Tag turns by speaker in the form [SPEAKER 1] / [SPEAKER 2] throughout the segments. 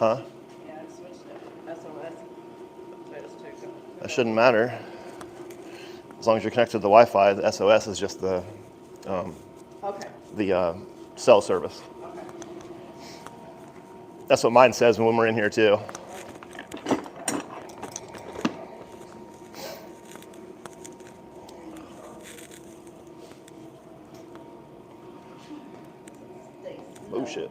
[SPEAKER 1] Huh?
[SPEAKER 2] Yeah, I switched it. SOS. So I just took it.
[SPEAKER 1] That shouldn't matter. As long as you're connected to the Wi-Fi, the SOS is just the
[SPEAKER 2] Okay.
[SPEAKER 1] cell service.
[SPEAKER 2] Okay.
[SPEAKER 1] That's what mine says when we're in here too. Oh shit.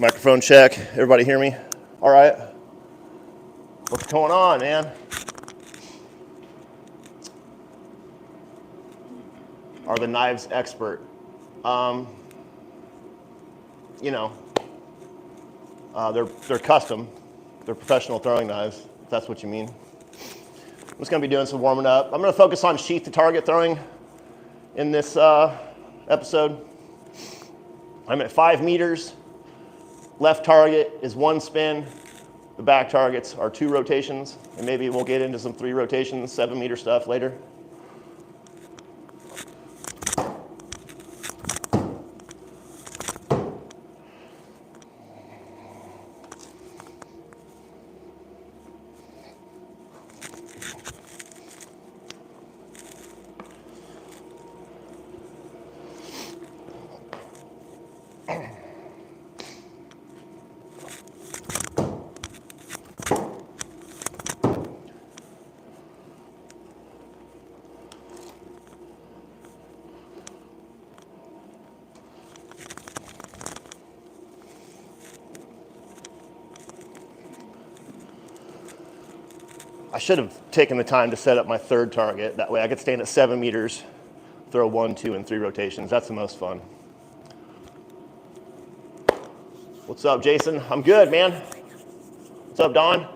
[SPEAKER 1] Microphone check. Everybody hear me? All right. What's going on, man? Are the knives expert? You know, they're custom. They're professional throwing knives, if that's what you mean. I'm just gonna be doing some warming up. I'm gonna focus on sheath to target throwing in this episode. I'm at 5 meters. Left target is 1 spin. The back targets are 2 rotations. And maybe we'll get into some 3 rotations, 7-meter stuff later. I should have taken the time to set up my 3rd target. That way I could stand at 7 meters, throw 1, 2, and 3 rotations. That's the most fun. What's up, Jason? I'm good, man. What's up, Don?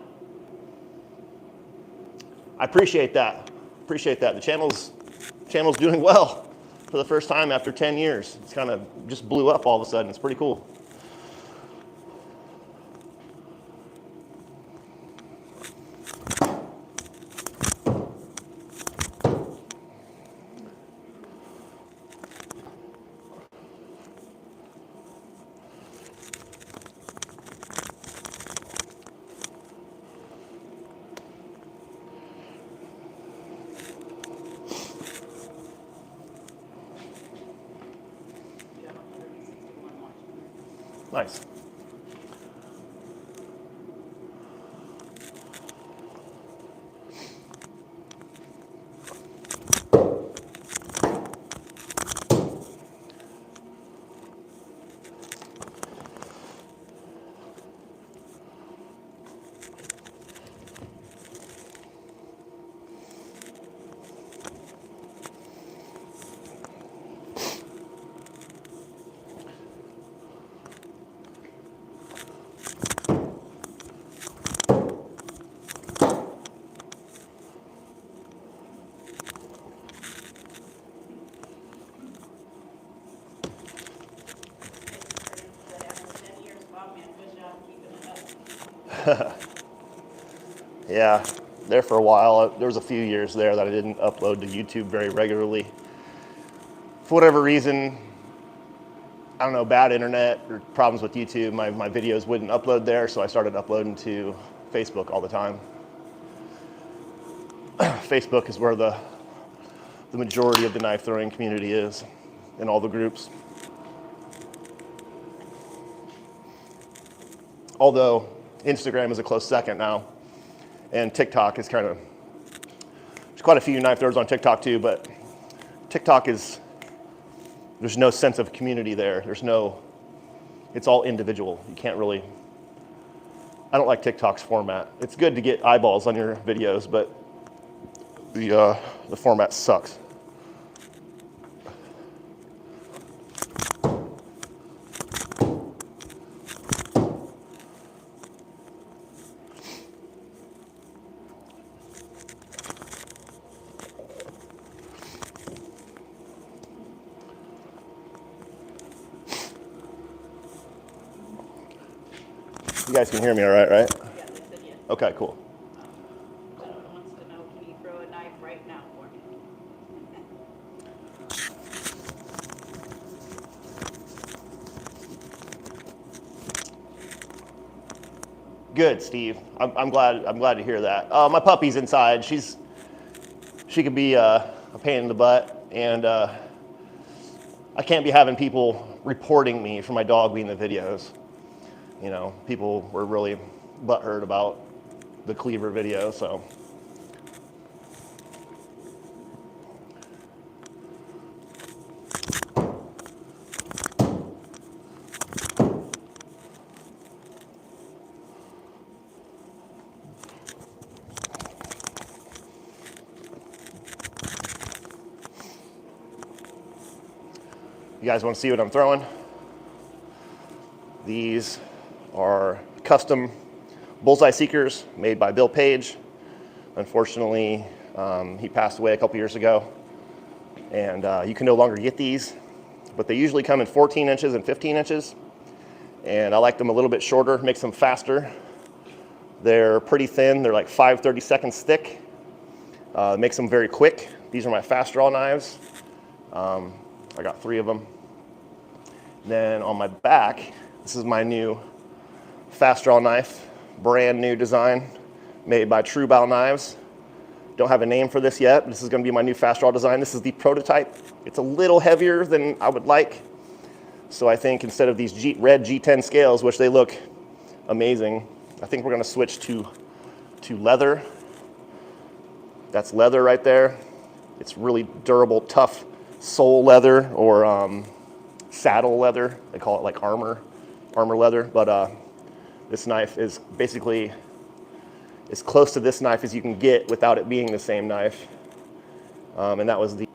[SPEAKER 1] I appreciate that. Appreciate that. The channel's doing well for the first time after 10 years. It's kind of just blew up all of a sudden. It's pretty cool. Nice. Yeah, there for a while. There was a few years there that I didn't upload to YouTube very regularly. For whatever reason, I don't know, bad internet or problems with YouTube, my videos wouldn't upload there, so I started uploading to Facebook all the time. Facebook is where the majority of the knife throwing community is in all the groups. Although Instagram is a close second now, and TikTok is kind of, there's quite a few knife throwers on TikTok too, but TikTok is, there's no sense of community there. It's all individual. You can't really, I don't like TikTok's format. It's good to get eyeballs on your videos, but the format sucks. You guys can hear me all right, right?
[SPEAKER 2] Yeah, they said yes.
[SPEAKER 1] Okay, cool.
[SPEAKER 2] Gentleman wants to know, can you throw a knife right now for me?
[SPEAKER 1] Good, Steve. I'm glad to hear that. My puppy's inside. She can be a pain in the butt, and I can't be having people reporting me for my dog being in the videos. You know, people were really butthurt about the cleaver video, so. You guys want to see what I'm throwing? These are custom bullseye seekers made by Bill Page. Unfortunately, he passed away a couple years ago, and you can no longer get these, but they usually come in 14 inches and 15 inches, and I like them a little bit shorter, makes them faster. They're pretty thin. They're like 5/32 thick. Makes them very quick. These are my fast draw knives. I got 3 of them. Then on my back, this is my new fast draw knife, brand new design, made by True Bow Knives. Don't have a name for this yet, but this is going to be my new fast draw design. This is the prototype. It's a little heavier than I would like, so I think instead of these red G10 scales, which they look amazing, I think we're going to switch to leather. That's leather right there. It's really durable, tough sole leather, or saddle leather. They call it like armor leather, but this knife is basically as close to this knife as you can get without it being the same knife. And that was the...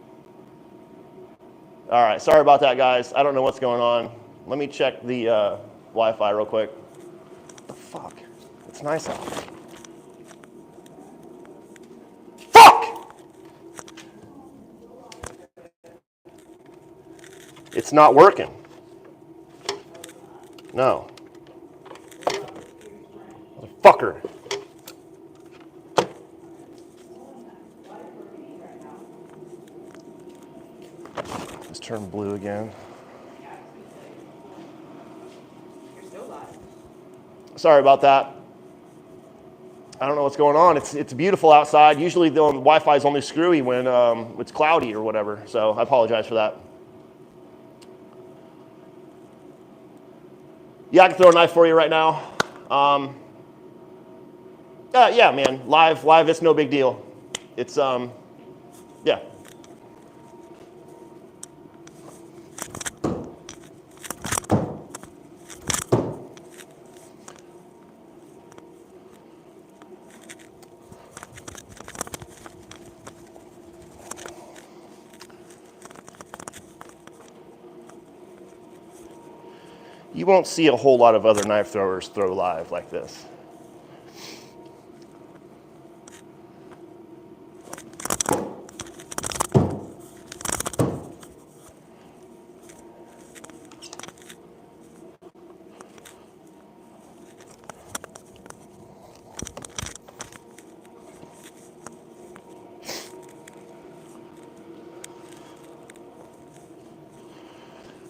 [SPEAKER 1] All right, sorry about that, guys. I don't know what's going on. Let me check the Wi-Fi real quick. What the fuck? It's nice out. Fuck! It's not working. No. Motherfucker. Let's turn blue again.
[SPEAKER 2] You're still live.
[SPEAKER 1] Sorry about that. I don't know what's going on. It's beautiful outside. Usually the Wi-Fi is only screwy when it's cloudy or whatever, so I apologize for that. Yeah, I can throw a knife for you right now. Yeah, man, live, it's no big deal. It's, yeah. You won't see a whole lot of other knife throwers throw live like this.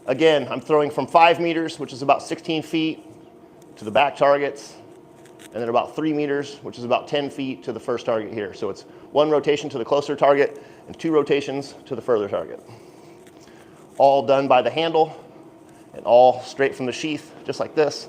[SPEAKER 1] Again, I'm throwing from 5 meters, which is about 16 feet, to the back targets, and then about 3 meters, which is about 10 feet to the first target here. So it's 1 rotation to the closer target and 2 rotations to the further target. All done by the handle and all straight from the sheath, just like this.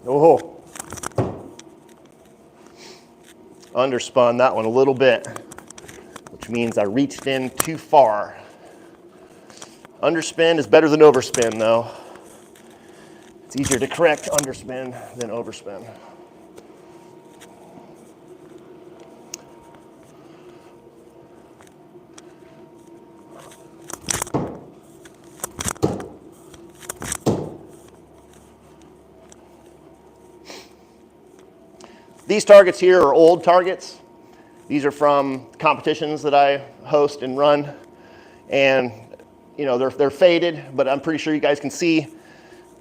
[SPEAKER 1] Oh, underspun that one a little bit, which means I reached in too far. Underspin is better than overspin though. It's easier to correct underspin than overspin. These targets here are old targets. These are from competitions that I host and run. And you know, they're faded, but I'm pretty sure you guys can see.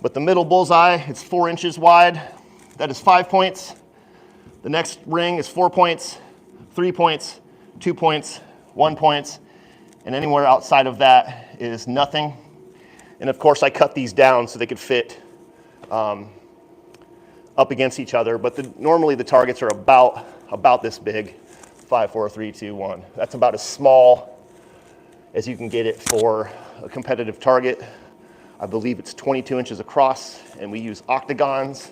[SPEAKER 1] But the middle bullseye, it's 4 inches wide. That is 5 points. The next ring is 4 points, 3 points, 2 points, 1 point. And anywhere outside of that is nothing. And of course I cut these down so they could fit up against each other, but normally the targets are about this big, 5, 4, 3, 2, 1. That's about as small as you can get it for a competitive target. I believe it's 22 inches across, and we use octagons.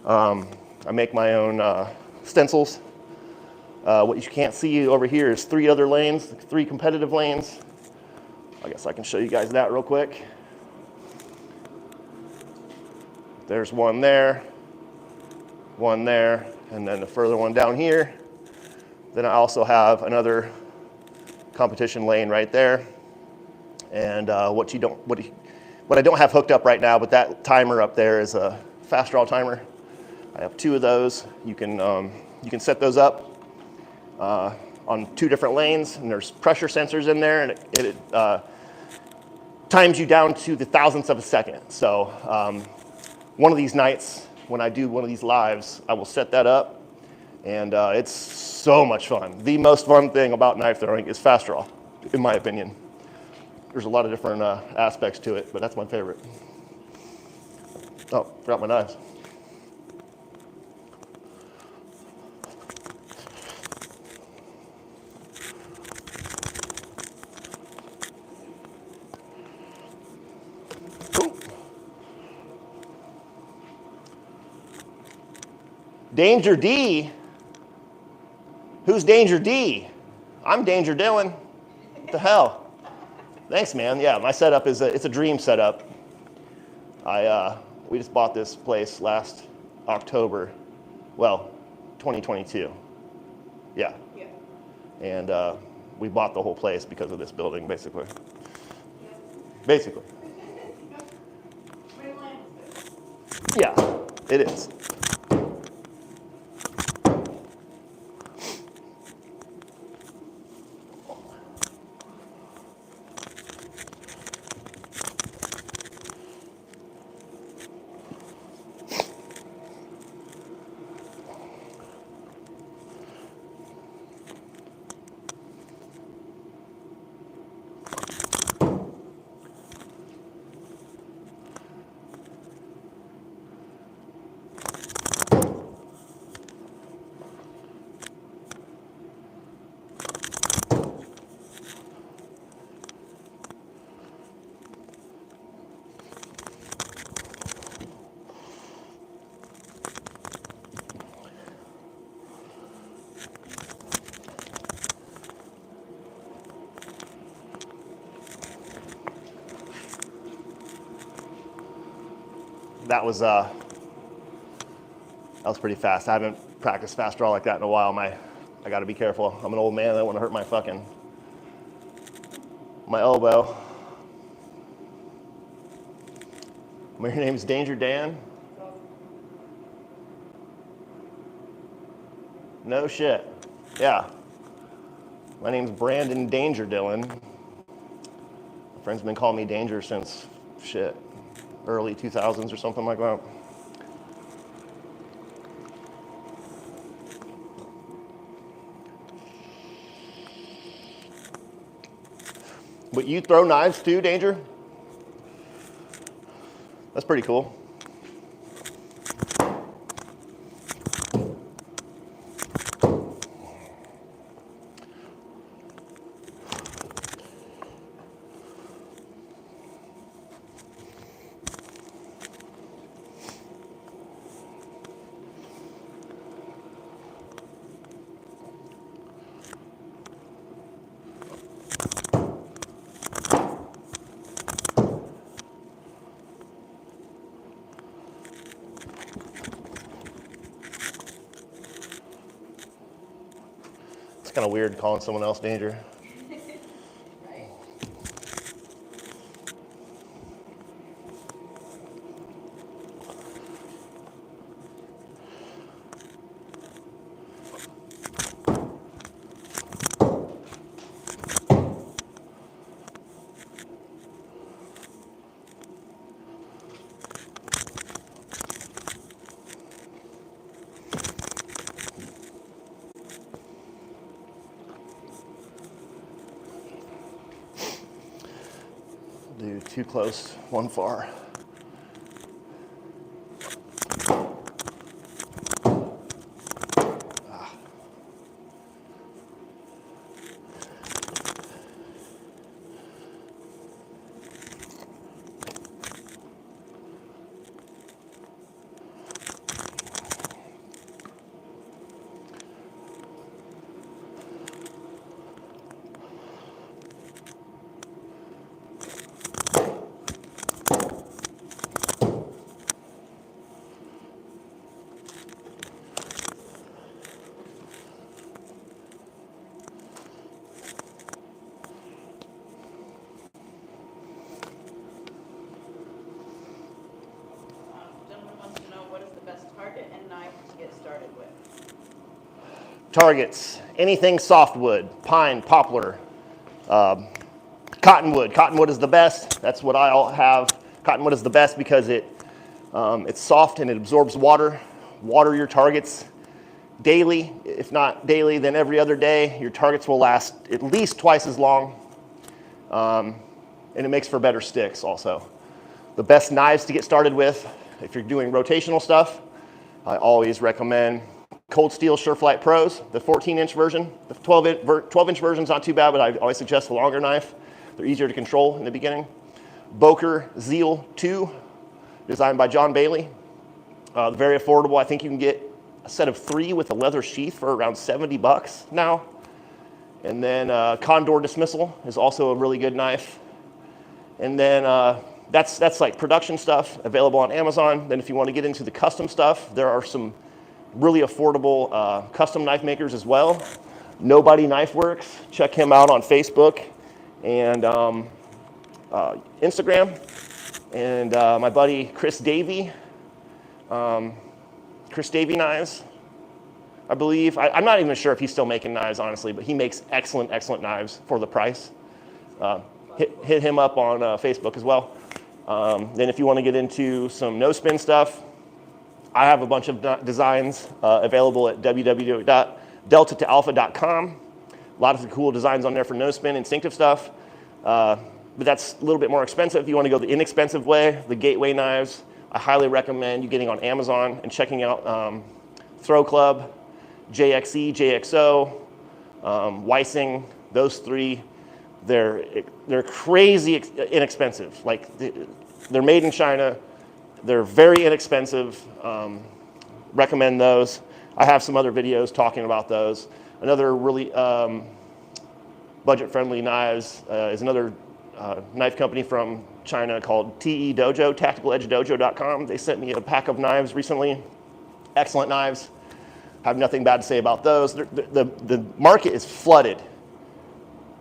[SPEAKER 1] I make my own stencils. What you can't see over here is 3 other lanes, 3 competitive lanes. I guess I can show you guys that real quick. There's one there, and then the further one down here. Then I also have another competition lane right there. And what I don't have hooked up right now, but that timer up there is a fast draw timer. I have 2 of those. You can set those up on 2 different lanes, and there's pressure sensors in there, and it times you down to the thousandths of a second. So one of these nights, when I do one of these lives, I will set that up, and it's so much fun. The most fun thing about knife throwing is fast draw, in my opinion. There's a lot of different aspects to it, but that's my favorite. Oh, forgot my knives. Danger D? Who's Danger D? I'm Danger Dylan. What the hell? Thanks, man. Yeah, my setup is it's a dream setup. We just bought this place last October. Well, 2022. Yeah. And we bought the whole place because of this building, basically. Basically. Yeah, it is. That was pretty fast. I haven't practiced fast draw like that in a while. I got to be careful. I'm an old man. I don't want to hurt my fucking my elbow. My name's Danger Dan. No shit. Yeah. My name's Brandon Danger Dillon. My friends have been calling me Danger since shit, early 2000s or something like that. But you throw knives too, Danger? That's pretty cool. It's kind of weird calling someone else Danger.
[SPEAKER 2] Right.
[SPEAKER 1] Do two close, one far.
[SPEAKER 2] Gentleman wants to know what is the best target and knife to get started with.
[SPEAKER 1] Targets, anything softwood, pine, poplar, cottonwood. Cottonwood is the best. That's what I all have. Cottonwood is the best because it's soft and it absorbs water. Water your targets daily. If not daily, then every other day. Your targets will last at least twice as long. And it makes for better sticks also. The best knives to get started with, if you're doing rotational stuff, I always recommend Cold Steel Sureflight Pros, the 14-inch version. The 12-inch version is not too bad, but I always suggest the longer knife. They're easier to control in the beginning. Boker Zeal 2, designed by John Bailey. Very affordable. I think you can get a set of 3 with a leather sheath for around $70 now. And then Condor Dismissal is also a really good knife. And then that's like production stuff available on Amazon. Then if you want to get into the custom stuff, there are some really affordable custom knife makers as well. Nobody Knife Works. Check him out on Facebook and Instagram. And my buddy Chris Davey Knives, I believe. I'm not even sure if he's still making knives, honestly, but he makes excellent, excellent knives for the price. Hit him up on Facebook as well. Then if you want to get into some no-spin stuff, I have a bunch of designs available at www.deltatoalpha.com. A lot of cool designs on there for no-spin, instinctive stuff. But that's a little bit more expensive. If you want to go the inexpensive way, the gateway knives, I highly recommend you getting on Amazon and checking out Throw Club, JXE, JXO, Weissing. Those 3, they're crazy inexpensive. Like they're made in China. They're very inexpensive. Recommend those. I have some other videos talking about those. Another really budget-friendly knives is another knife company from China called TE Dojo, TacticalEdgeDojo.com. They sent me a pack of knives recently. Excellent knives. I have nothing bad to say about those. The market is flooded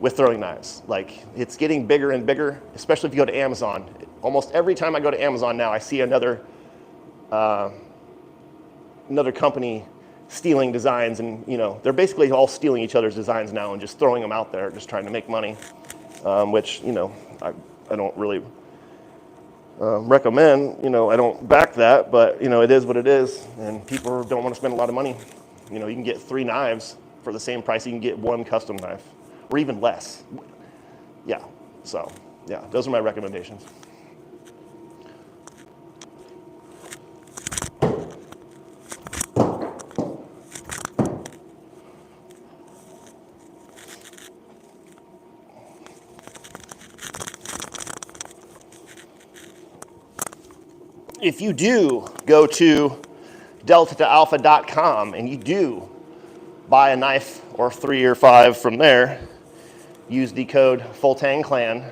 [SPEAKER 1] with throwing knives. Like, it's getting bigger and bigger, especially if you go to Amazon. Almost every time I go to Amazon now, I see another company stealing designs, and they're basically all stealing each other's designs now and just throwing them out there, just trying to make money, which I don't really recommend. I don't back that, but it is what it is, and people don't want to spend a lot of money. You can get 3 knives for the same price. You can get 1 custom knife, or even less. Yeah. So yeah, those are my recommendations. If you do go to delta2alpha.com and you do buy a knife or 3 or 5 from there, use the code FullTangClan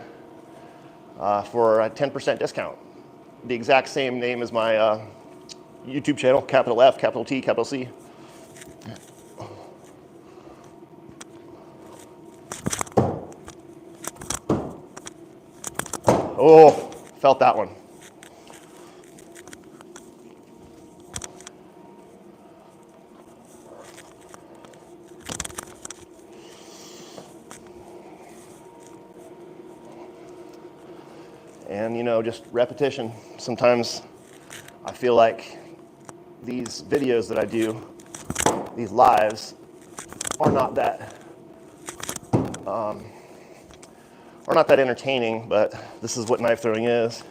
[SPEAKER 1] for a 10% discount. The exact same name as my YouTube channel, capital F, capital T, capital C. Oh, felt that one. And just repetition. Sometimes I feel like these videos that I do, these lives, are not that entertaining, but this is what knife throwing is.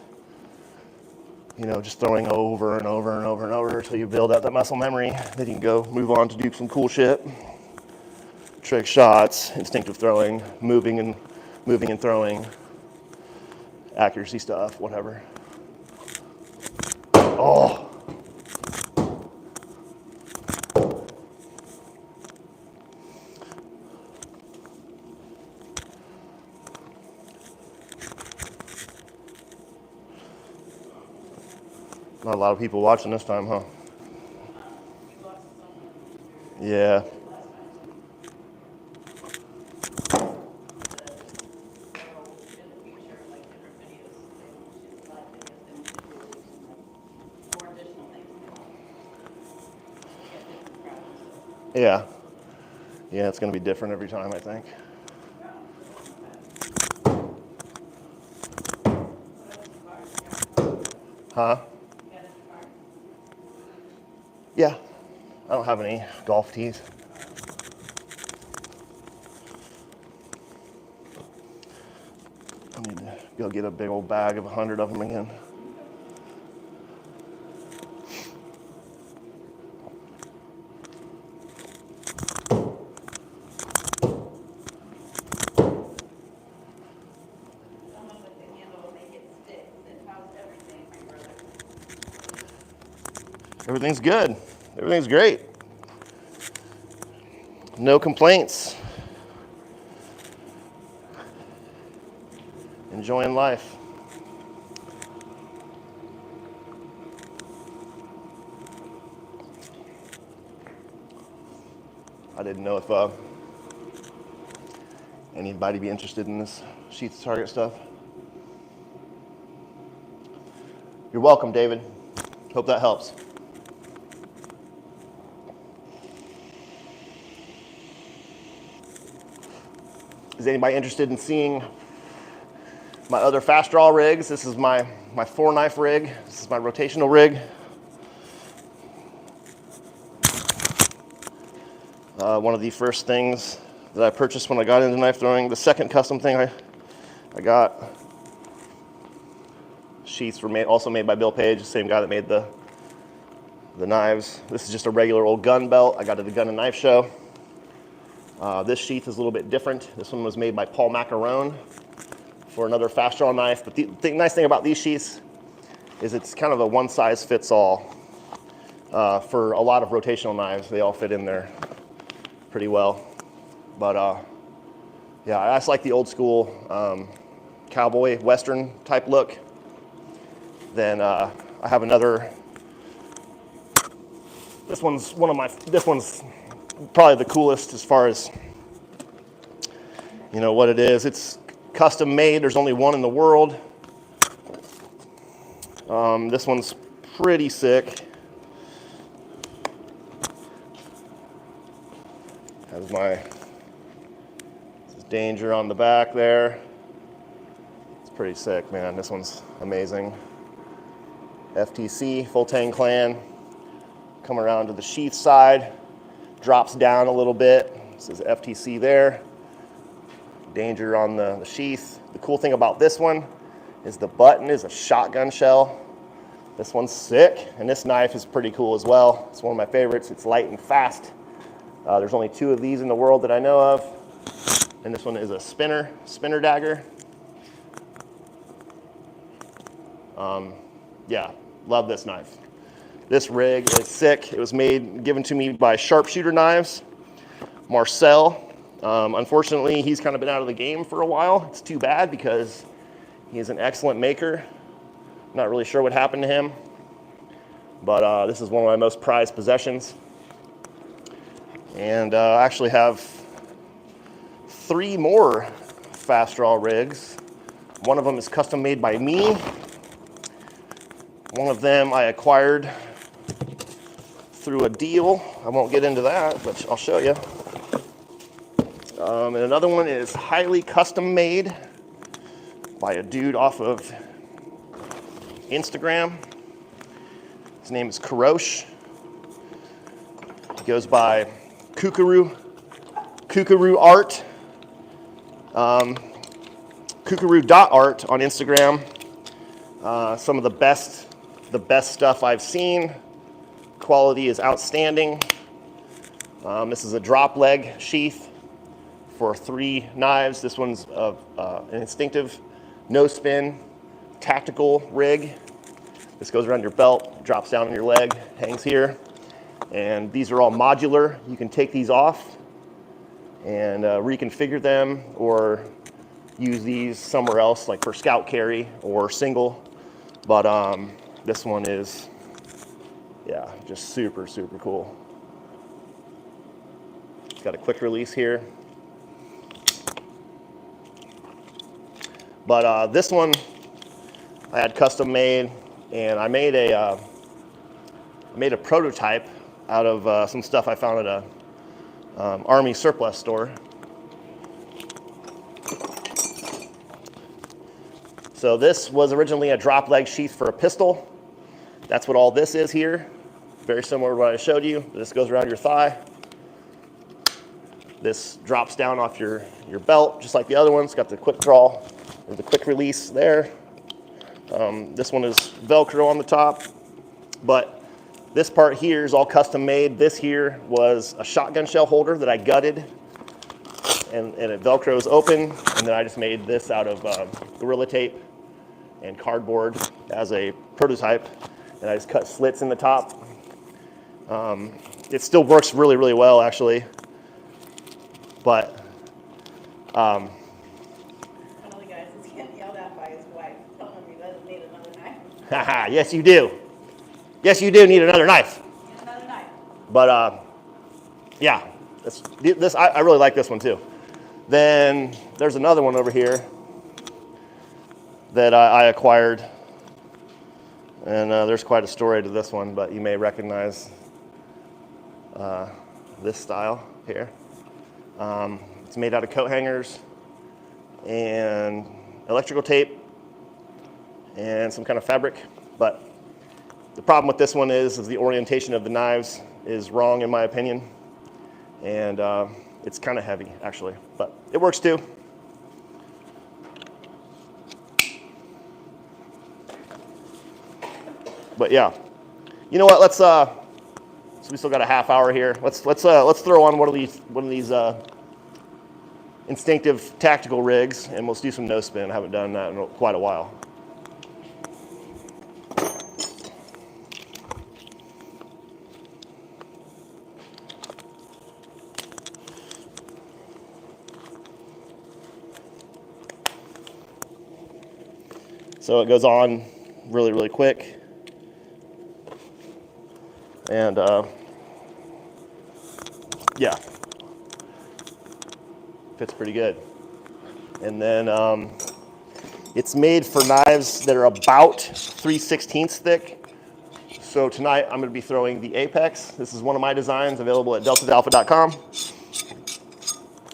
[SPEAKER 1] Just throwing over and over and over and over until you build up that muscle memory. Then you can go move on to do some cool shit. Trick shots, instinctive throwing, moving and throwing, accuracy stuff, whatever. Oh. Not a lot of people watching this time, huh? Yeah. Yeah. Yeah, it's going to be different every time, I think. Huh? Yeah. I don't have any golf tees. I need to go get a big old bag of 100 of them again. Everything's good. Everything's great. No complaints. Enjoying life. I didn't know if anybody be interested in this Sheath target stuff. You're welcome, David. Hope that helps. Is anybody interested in seeing my other fast draw rigs? This is my 4-knife rig. This is my rotational rig. One of the first things that I purchased when I got into knife throwing. The second custom thing I got. Sheaths were also made by Bill Page, the same guy that made the knives. This is just a regular old gun belt. I got it at the Gun and Knife Show. This sheath is a little bit different. This one was made by Paul Macarone for another fast draw knife. But the nice thing about these sheaths is it's kind of a one-size-fits-all. For a lot of rotational knives, they all fit in there pretty well. But yeah, I just like the old school cowboy western type look. Then I have another. This one's probably the coolest as far as you know what it is. It's custom made. There's only one in the world. This one's pretty sick. Has my danger on the back there. It's pretty sick, man. This one's amazing. FTC, FullTangClan. Come around to the sheath side. Drops down a little bit. This is FTC there. Danger on the sheath. The cool thing about this one is the button is a shotgun shell. This one's sick, and this knife is pretty cool as well. It's one of my favorites. It's light and fast. There's only 2 of these in the world that I know of. And this one is a spinner dagger. Yeah, love this knife. This rig is sick. It was given to me by Sharpshooter Knives, Marcel. Unfortunately, he's kind of been out of the game for a while. It's too bad because he is an excellent maker. Not really sure what happened to him, but this is one of my most prized possessions. And I actually have 3 more fast draw rigs. One of them is custom made by me. One of them I acquired through a deal. I won't get into that, but I'll show you. And another one is highly custom made by a dude off of Instagram. His name is Karosh. He goes by Kookaroo Art, Kookaroo.art on Instagram. Some of the best stuff I've seen. Quality is outstanding. This is a drop leg sheath for 3 knives. This one's an instinctive, no spin, tactical rig. This goes around your belt, drops down on your leg, hangs here. And these are all modular. You can take these off and reconfigure them or use these somewhere else, like for scout carry or single. But this one is, yeah, just super, super cool. It's got a quick release here. But this one I had custom made, and I made a prototype out of some stuff I found at a Army surplus store. So this was originally a drop leg sheath for a pistol. That's what all this is here. Very similar to what I showed you. This goes around your thigh. This drops down off your belt, just like the other one. It's got the quick draw, or the quick release there. This one is Velcro on the top, but this part here is all custom made. This here was a shotgun shell holder that I gutted, and it Velcros open, and then I just made this out of Gorilla Tape and cardboard as a prototype, and I just cut slits in the top. It still works really, really well, actually. But
[SPEAKER 2] one of the guys is getting yelled at by his wife, telling him he doesn't need another knife.
[SPEAKER 1] haha, yes you do. Yes, you do need another knife.
[SPEAKER 2] Need another knife.
[SPEAKER 1] But yeah, this I really like this one too. Then there's another one over here that I acquired, and there's quite a story to this one, but you may recognize this style here. It's made out of coat hangers and electrical tape and some kind of fabric, but the problem with this one is the orientation of the knives is wrong in my opinion, and it's kind of heavy actually, but it works too. But yeah, you know what? Let's so we still got a half hour here. Let's throw on one of these instinctive tactical rigs, and we'll do some no spin. I haven't done that in quite a while. So it goes on really, really quick. And yeah, fits pretty good. And then it's made for knives that are about 3/16 thick. So tonight I'm going to be throwing the Apex. This is one of my designs, available at deltasalpha.com.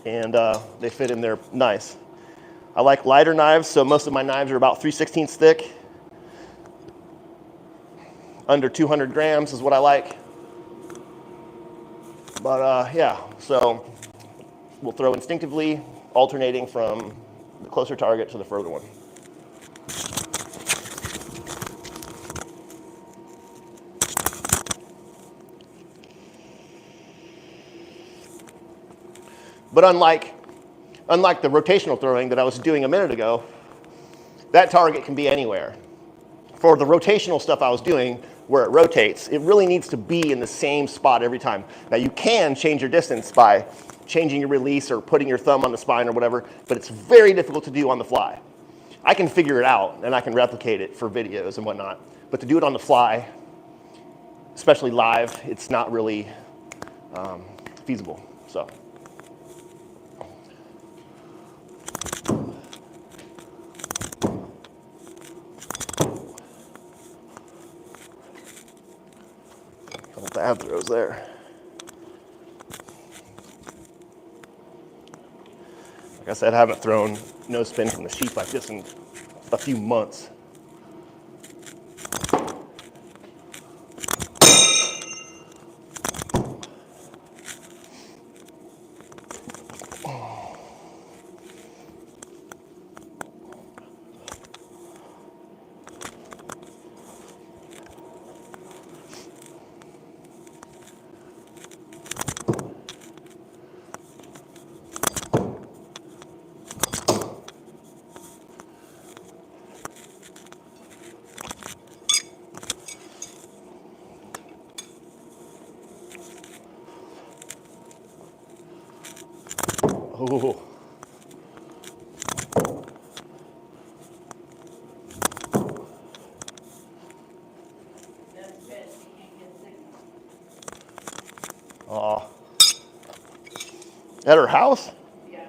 [SPEAKER 1] And they fit in there nice. I like lighter knives, so most of my knives are about 3/16 thick. Under 200 grams is what I like. But yeah, so we'll throw instinctively, alternating from the closer target to the further one. But unlike the rotational throwing that I was doing a minute ago, that target can be anywhere. For the rotational stuff I was doing, where it rotates, it really needs to be in the same spot every time. Now you can change your distance by changing your release or putting your thumb on the spine or whatever, but it's very difficult to do on the fly. I can figure it out and I can replicate it for videos and whatnot, but to do it on the fly, especially live, it's not really feasible. So. Couple bad throws there. Like I said, I haven't thrown no spin from the Sheath like this in a few months. Oh.
[SPEAKER 2] That's good. You can't get sick.
[SPEAKER 1] Aw. At her house?
[SPEAKER 2] Yeah.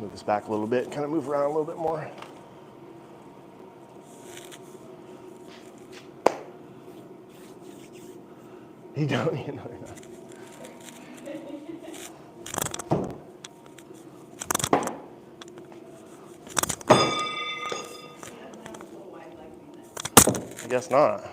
[SPEAKER 1] Move this back a little bit, kind of move around a little bit more. You don't, you know, you're not. I guess not.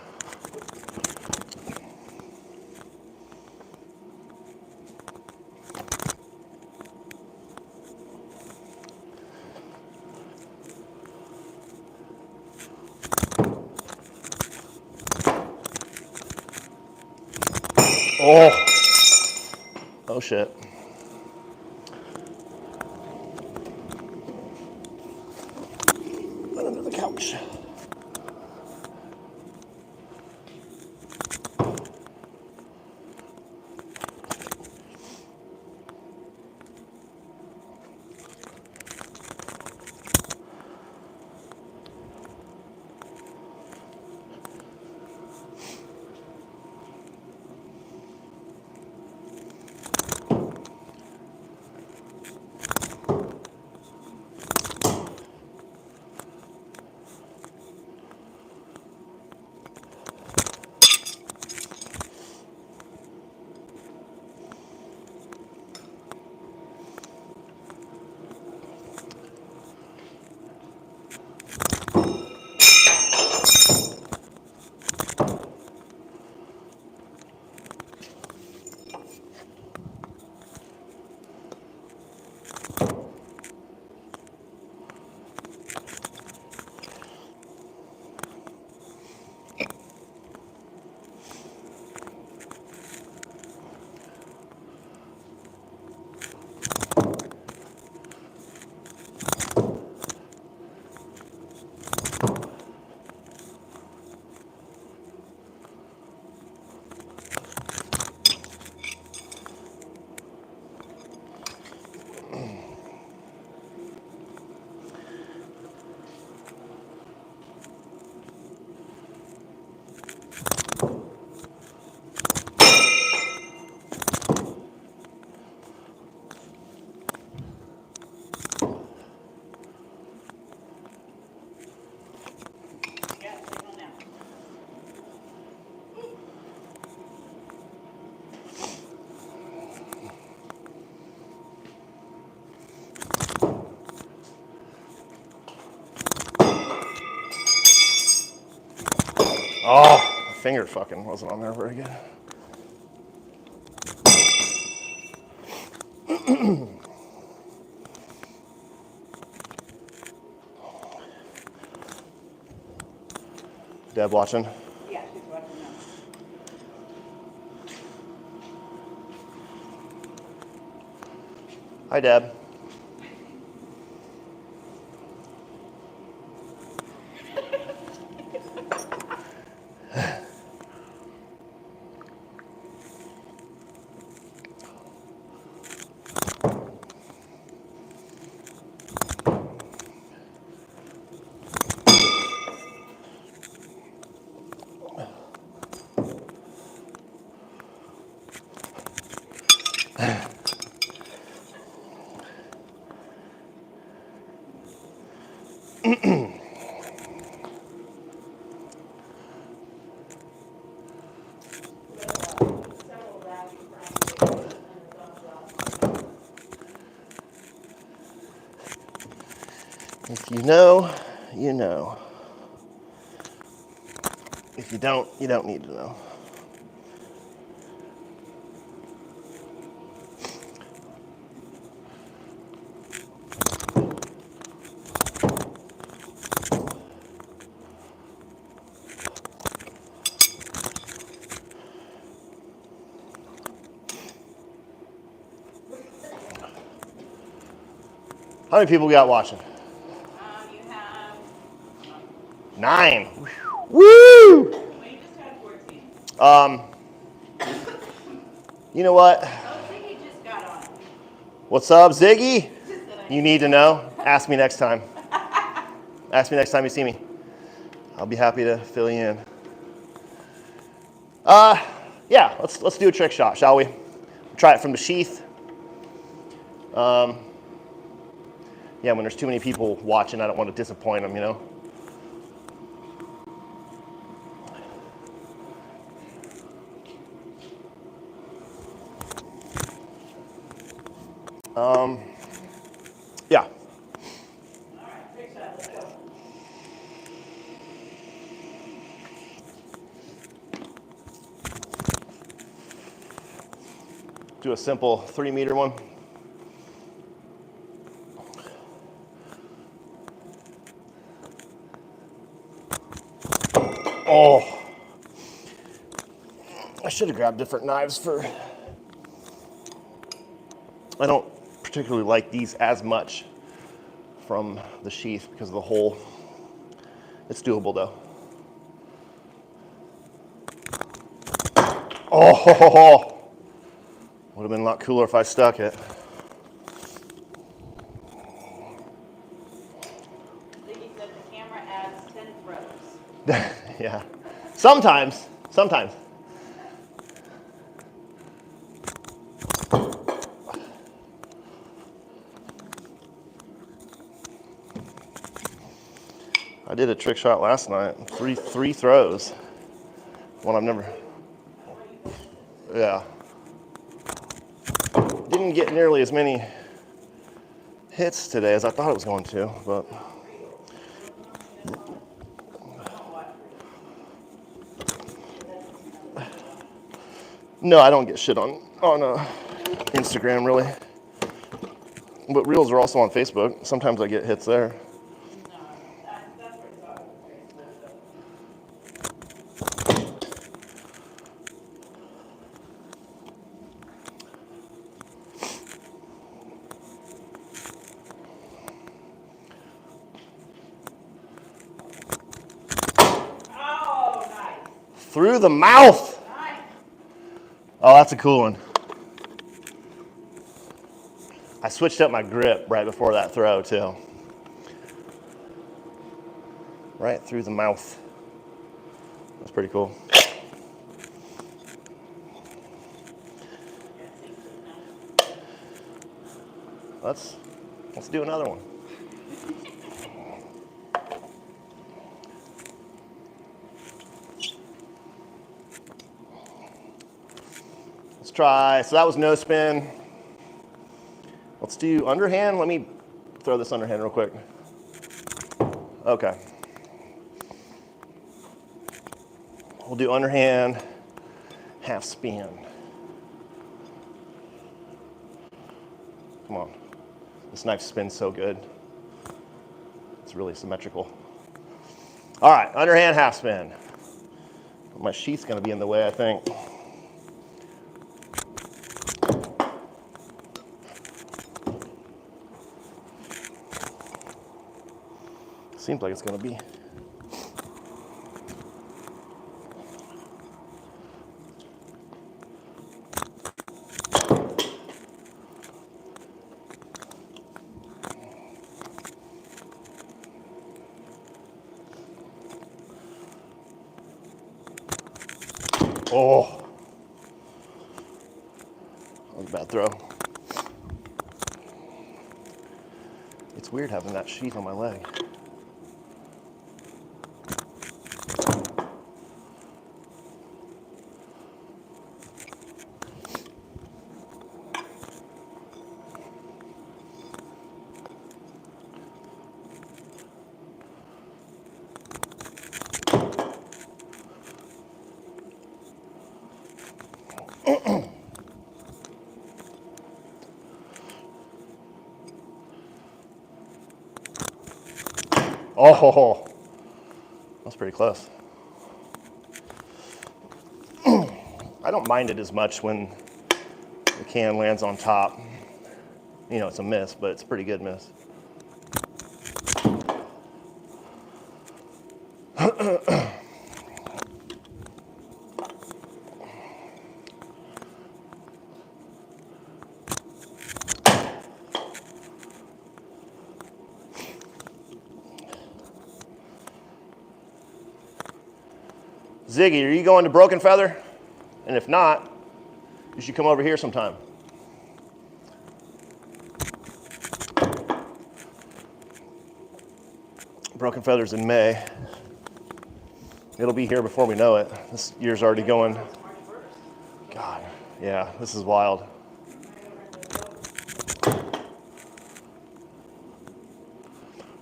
[SPEAKER 1] Oh. Oh shit. Right under the couch. finger fucking wasn't on there very good. Deb watching?
[SPEAKER 2] Yeah, she's watching now.
[SPEAKER 1] Hi, Deb. If you know, you know. If you don't need to know. How many people we got watching?
[SPEAKER 2] You have.
[SPEAKER 1] 9. Woo!
[SPEAKER 2] Well, you just had 14.
[SPEAKER 1] You know what?
[SPEAKER 2] Oh, Ziggy just got on.
[SPEAKER 1] What's up, Ziggy?
[SPEAKER 2] Just that I
[SPEAKER 1] You need to know? Ask me next time. Ask me next time you see me. I'll be happy to fill you in. Yeah, let's do a trick shot, shall we? Try it from the sheath. Yeah, when there's too many people watching, I don't want to disappoint them, you know? Yeah.
[SPEAKER 2] All right, trick shot, let's go.
[SPEAKER 1] Do a simple 3-meter one. Oh, I should have grabbed different knives for, I don't particularly like these as much from the sheath because of the hole. It's doable though. Oh, would have been a lot cooler if I stuck it.
[SPEAKER 2] Ziggy said the camera adds 10 throws.
[SPEAKER 1] Yeah, sometimes. I did a trick shot last night, three throws. One I've never, yeah. Didn't get nearly as many hits today as I thought it was going to, but. No, I don't get shit on Instagram really. But reels are also on Facebook. Sometimes I get hits there.
[SPEAKER 2] No, that's where it's all. Oh, nice.
[SPEAKER 1] Through the mouth.
[SPEAKER 2] Nice.
[SPEAKER 1] Oh, that's a cool one. I switched up my grip right before that throw too. Right through the mouth. That's pretty cool. Let's do another one. Let's try, so that was no spin. Let's do underhand. Let me throw this underhand real quick. Okay. We'll do underhand, half spin. Come on. This knife spins so good. It's really symmetrical. All right, underhand half spin. My sheath's gonna be in the way, I think. Seems like it's gonna be. Oh, that was a bad throw. It's weird having that sheath on my leg. Oh, that's pretty close. I don't mind it as much when the can lands on top. You know, it's a miss, but it's a pretty good miss. Ziggy, are you going to Broken Feather? And if not, you should come over here sometime. Broken Feather's in May. It'll be here before we know it. This year's already going. God, yeah, this is wild.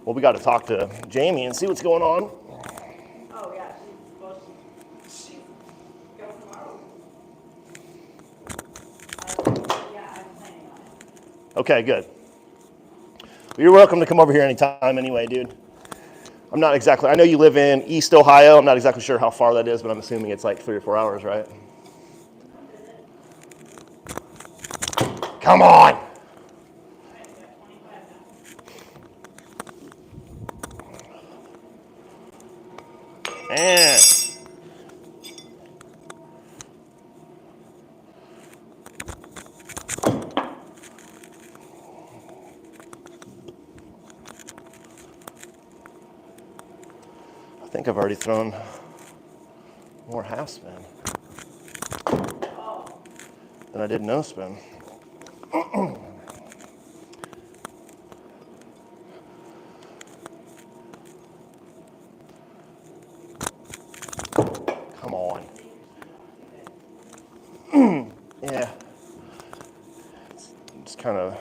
[SPEAKER 1] Well, we got to talk to Jamie and see what's going on.
[SPEAKER 2] Oh, yeah, she's go tomorrow. Yeah, I'm planning on it.
[SPEAKER 1] Okay, good. Well, you're welcome to come over here anytime anyway, dude. I'm not exactly, I know you live in East Ohio. I'm not exactly sure how far that is, but I'm assuming it's like 3 or 4 hours, right? Come on. Man. I think I've already thrown more half spin than I did no spin. Come on. Yeah. It's kind of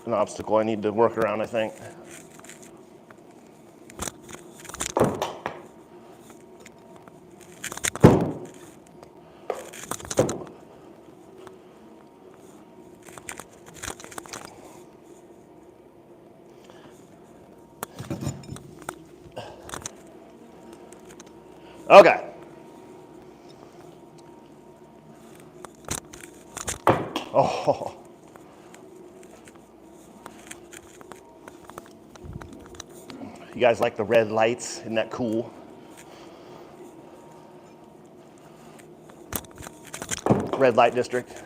[SPEAKER 1] an obstacle I need to work around, I think. Okay. Oh. You guys like the red lights? Isn't that cool? Red light district.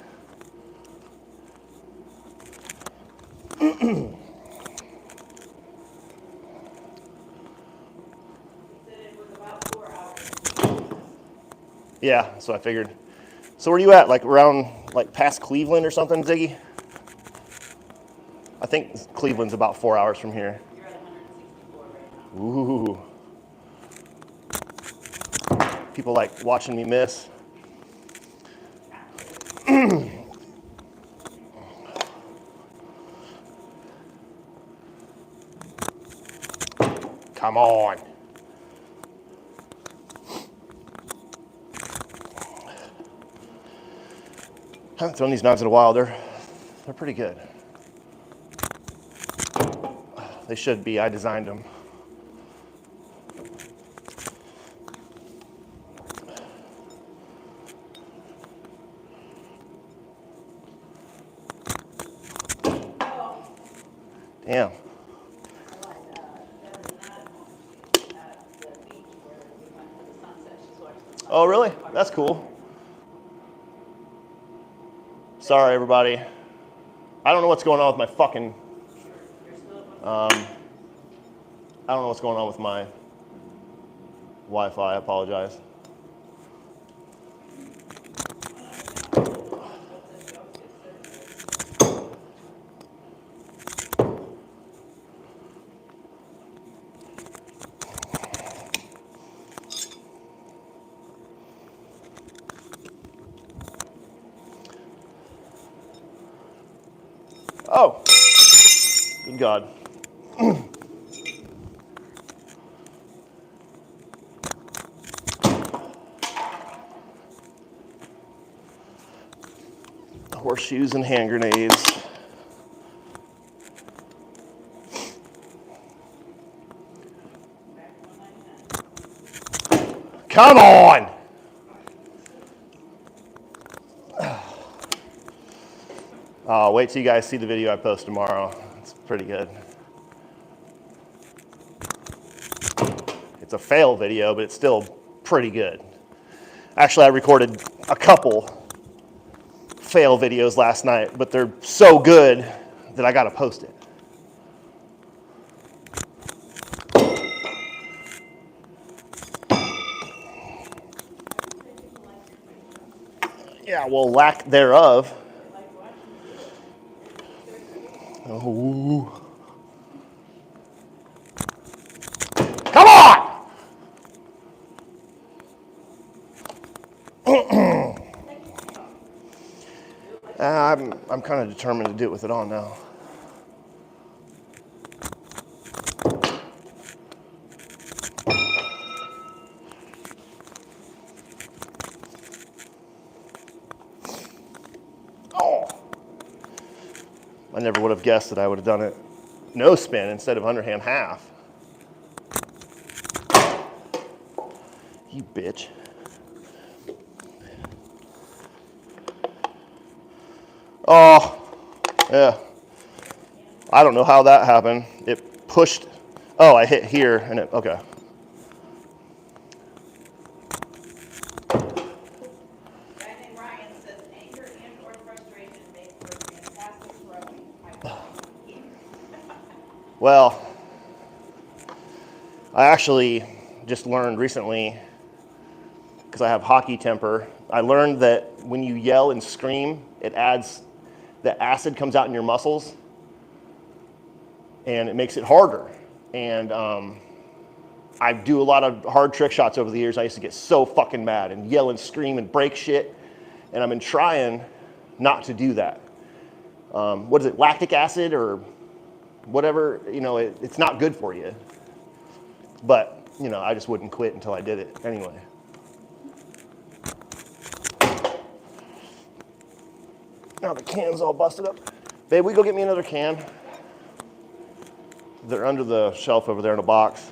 [SPEAKER 1] Yeah, so I figured. So where are you at? Like around, like past Cleveland or something, Ziggy? I think Cleveland's about 4 hours from here.
[SPEAKER 2] You're at 164 right now.
[SPEAKER 1] Ooh. People like watching me miss. Come on. haven't thrown these knives in a while. They're pretty good. They should be. I designed them. Damn. Oh, really? That's cool. Sorry, everybody. I don't know what's going on with my fucking... I don't know what's going on with my Wi-Fi. I apologize. Oh, good God. Horseshoes and hand grenades. Come on! Wait till you guys see the video I post tomorrow. It's pretty good. It's a fail video, but it's still pretty good. Actually, I recorded a couple fail videos last night, but they're so good that I gotta post it. Yeah, well, lack thereof. Oh. Come on! I'm kind of determined to do it with it on now. Oh! I never would have guessed that I would have done it no spin instead of underhand half. You bitch. Oh, yeah. I don't know how that happened. It pushed. Oh, I hit here and it, okay.
[SPEAKER 2] A guy named Ryan says anger and or frustration make for fantastic throwing.
[SPEAKER 1] Well, I actually just learned recently, because I have hockey temper, I learned that when you yell and scream, it adds, the acid comes out in your muscles and it makes it harder. And I do a lot of hard trick shots over the years. I used to get so fucking mad and yell and scream and break shit. And I've been trying not to do that. What is it, lactic acid or whatever, you know, it's not good for you. But, you know, I just wouldn't quit until I did it anyway. Now the can's all busted up. Babe, we go get me another can? They're under the shelf over there in a box.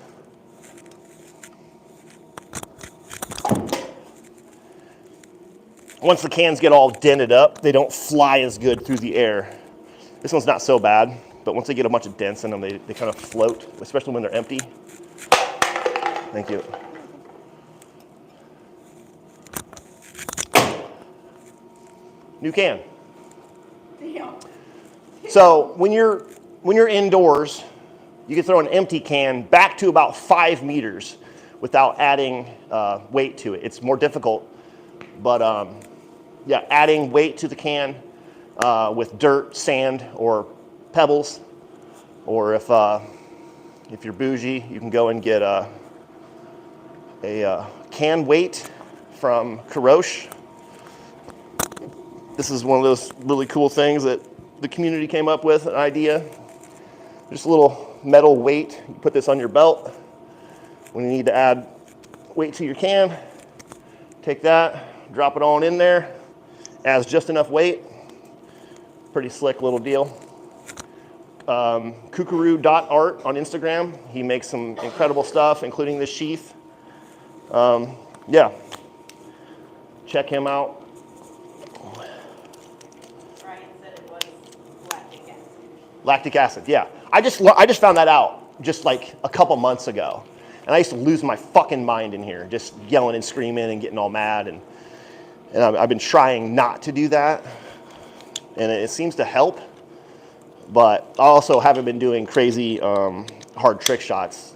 [SPEAKER 1] Once the cans get all dented up, they don't fly as good through the air. This one's not so bad, but once they get a bunch of dents in them, they kind of float, especially when they're empty. Thank you. New can. So when you're indoors, you can throw an empty can back to about 5 meters without adding weight to it. It's more difficult, but yeah, adding weight to the can with dirt, sand, or pebbles, or if you're bougie, you can go and get a can weight from Karosh. This is one of those really cool things that the community came up with, an idea. Just a little metal weight. You put this on your belt. When you need to add weight to your can, take that, drop it on in there, Adds just enough weight. Pretty slick little deal. Kukuru.art on Instagram. He makes some incredible stuff, including this sheath. Yeah, check him out.
[SPEAKER 2] Ryan said it was lactic acid.
[SPEAKER 1] Lactic acid, yeah. I just found that out just like a couple months ago. And I used to lose my fucking mind in here, just yelling and screaming and getting all mad. And I've been trying not to do that. And it seems to help. But I also haven't been doing crazy hard trick shots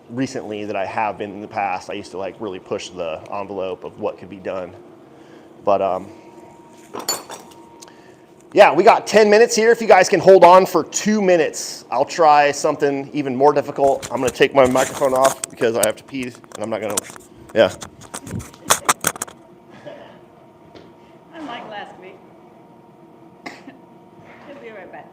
[SPEAKER 1] recently that I have been in the past. I used to like really push the envelope of what could be done. But yeah, we got 10 minutes here. If you guys can hold on for 2 minutes, I'll try something even more difficult. I'm gonna take my microphone off because I have to pee and I'm not gonna, yeah.
[SPEAKER 2] Unlike last week. He'll be right back.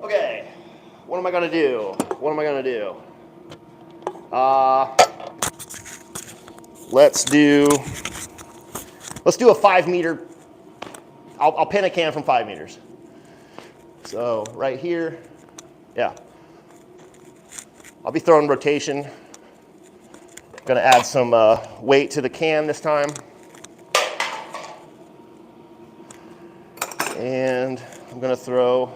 [SPEAKER 1] Okay, what am I gonna do? What am I gonna do? Let's do a 5 meter. I'll pin a can from 5 meters. So right here, yeah. I'll be throwing rotation. Gonna add some weight to the can this time. And I'm gonna throw,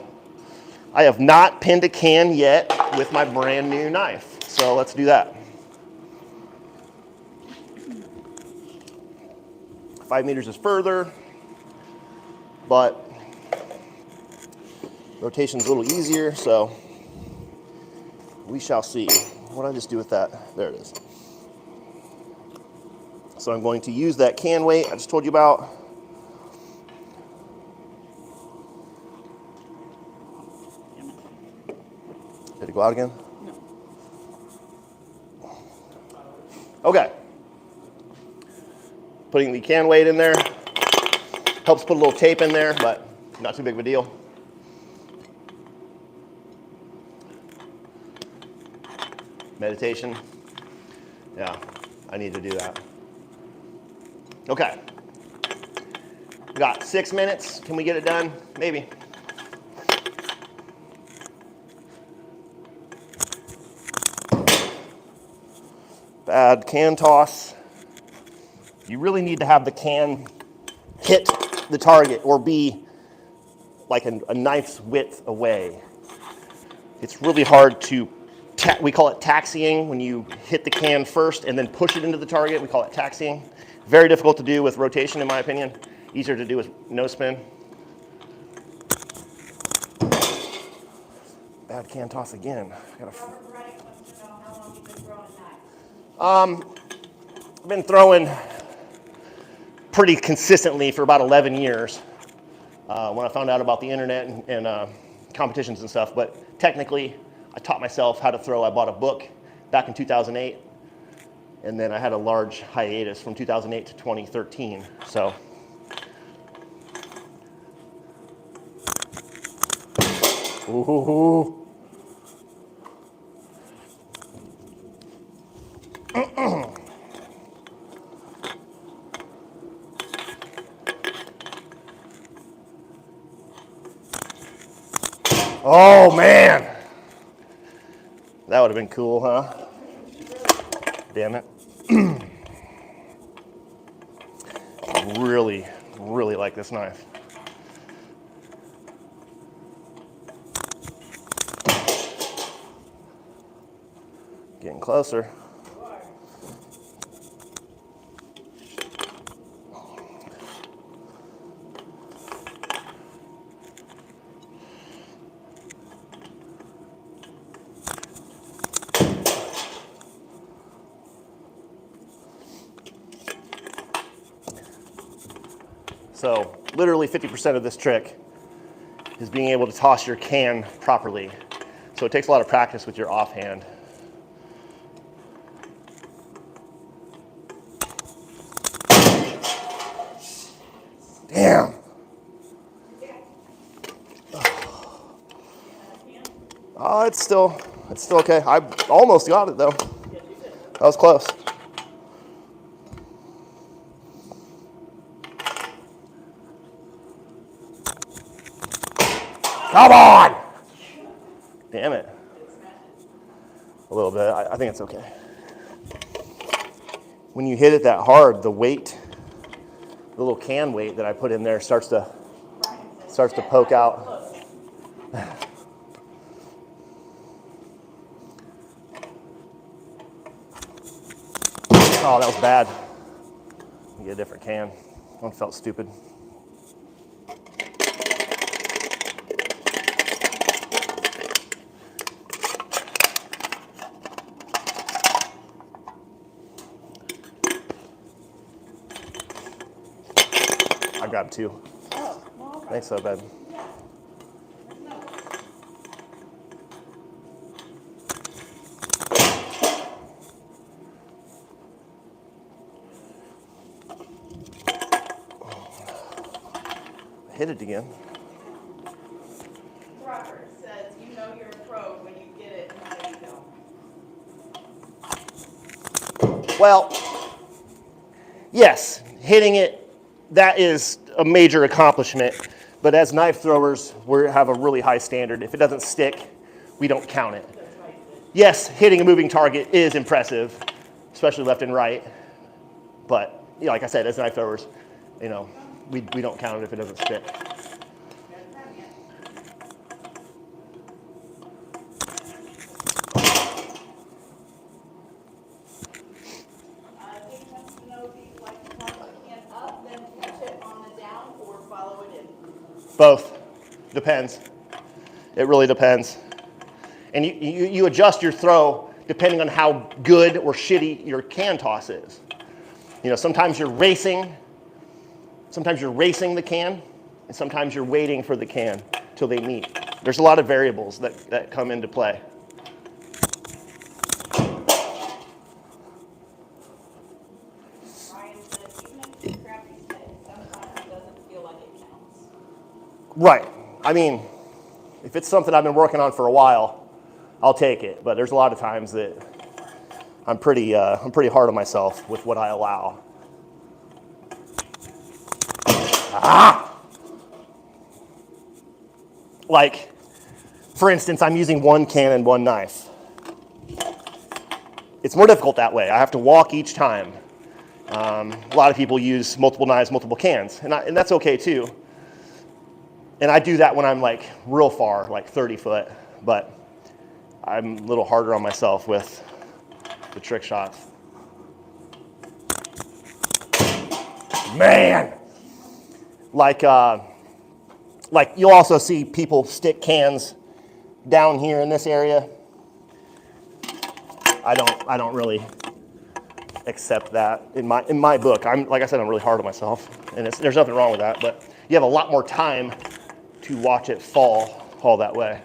[SPEAKER 1] I have not pinned a can yet with my brand new knife. So let's do that. 5 meters is further, but rotation's a little easier, so we shall see. What did I just do with that? There it is. So I'm going to use that can weight I just told you about. Did it go out again?
[SPEAKER 2] No.
[SPEAKER 1] Okay. Putting the can weight in there. Helps put a little tape in there, but not too big of a deal. Meditation. Yeah, I need to do that. Okay. We got 6 minutes. Can we get it done? Maybe. Bad can toss. You really need to have the can hit the target or be like a knife's width away. It's really hard to, we call it taxiing when you hit the can first and then push it into the target. We call it taxiing. Very difficult to do with rotation, in my opinion. Easier to do with no spin. Bad can toss again.
[SPEAKER 2] Robert Wright wants to know how long you've been throwing knives.
[SPEAKER 1] I've been throwing pretty consistently for about 11 years when I found out about the internet and competitions and stuff. But technically, I taught myself how to throw. I bought a book back in 2008. And then I had a large hiatus from 2008 to 2013. So, ooh. Oh man, that would have been cool, huh? Damn it. Really, really like this knife. Getting closer.
[SPEAKER 2] You are.
[SPEAKER 1] So literally 50% of this trick is being able to toss your can properly. So it takes a lot of practice with your offhand. Damn. Oh, it's still okay. I almost got it though. That was close. Come on! Damn it. A little bit. I think it's okay. When you hit it that hard, the weight, the little can weight that I put in there starts to poke out. Oh, that was bad. Get a different can. One felt stupid. I grabbed two.
[SPEAKER 2] Oh, well, okay.
[SPEAKER 1] Thanks, so bad. Hit it again.
[SPEAKER 2] Robert says, you know you're a pro when you get it and then you don't.
[SPEAKER 1] Well, yes, hitting it, that is a major accomplishment. But as knife throwers, we have a really high standard. If it doesn't stick, we don't count it. Yes, hitting a moving target is impressive, especially left and right. But you know, like I said, as knife throwers, you know, we don't count it if it doesn't stick.
[SPEAKER 2] Jake wants to know if you like to toss the can up, then catch it on the down, or follow it in.
[SPEAKER 1] Both. Depends. It really depends. And you adjust your throw depending on how good or shitty your can toss is. You know, sometimes you're racing the can, and sometimes you're waiting for the can till they meet. There's a lot of variables that come into play.
[SPEAKER 2] Ryan says, even if it's a crappy stick, sometimes it doesn't feel like it counts.
[SPEAKER 1] Right. I mean, if it's something I've been working on for a while, I'll take it. But there's a lot of times that I'm pretty hard on myself with what I allow. Ah! Like, for instance, I'm using one can and one knife. It's more difficult that way. I have to walk each time. A lot of people use multiple knives, multiple cans, and that's okay too. And I do that when I'm like real far, like 30 foot, but I'm a little harder on myself with the trick shots. Man! Like you'll also see people stick cans down here in this area. I don't really accept that in my book. Like I said, I'm really hard on myself, and there's nothing wrong with that. But you have a lot more time to watch it fall that way.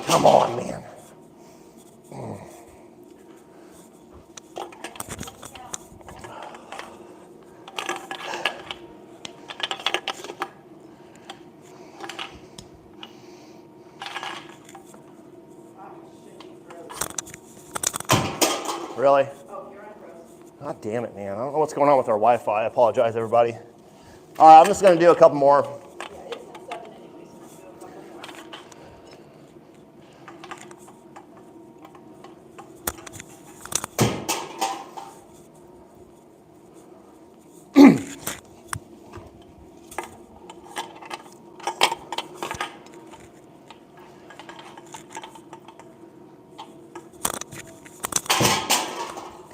[SPEAKER 1] Come on, man. Really?
[SPEAKER 2] Oh, you're on pros.
[SPEAKER 1] God damn it, man. I don't know what's going on with our Wi-Fi. I apologize, everybody. All right, I'm just going to do a couple more.
[SPEAKER 2] Yeah, it's at 7 anyway, so let's do a couple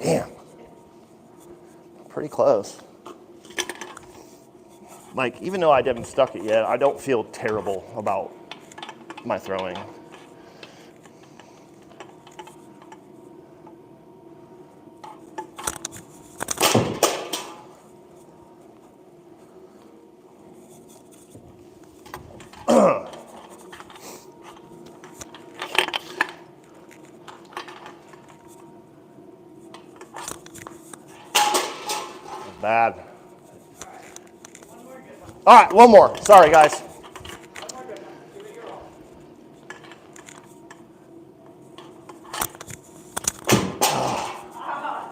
[SPEAKER 2] more.
[SPEAKER 1] Damn. Pretty close. Like, even though I haven't stuck it yet, I don't feel terrible about my throwing. bad.
[SPEAKER 2] One more good one.
[SPEAKER 1] All right, one more. Sorry, guys.
[SPEAKER 2] One more good one. Give it your all.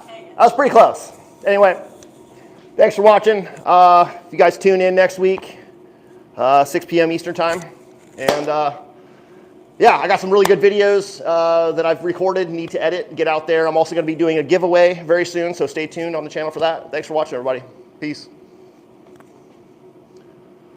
[SPEAKER 2] Dang it.
[SPEAKER 1] That was pretty close. Anyway, thanks for watching. You guys tune in next week, 6 p.m. Eastern time. And yeah, I got some really good videos that I've recorded, need to edit and get out there. I'm also going to be doing a giveaway very soon, so stay tuned on the channel for that. Thanks for watching, everybody. Peace.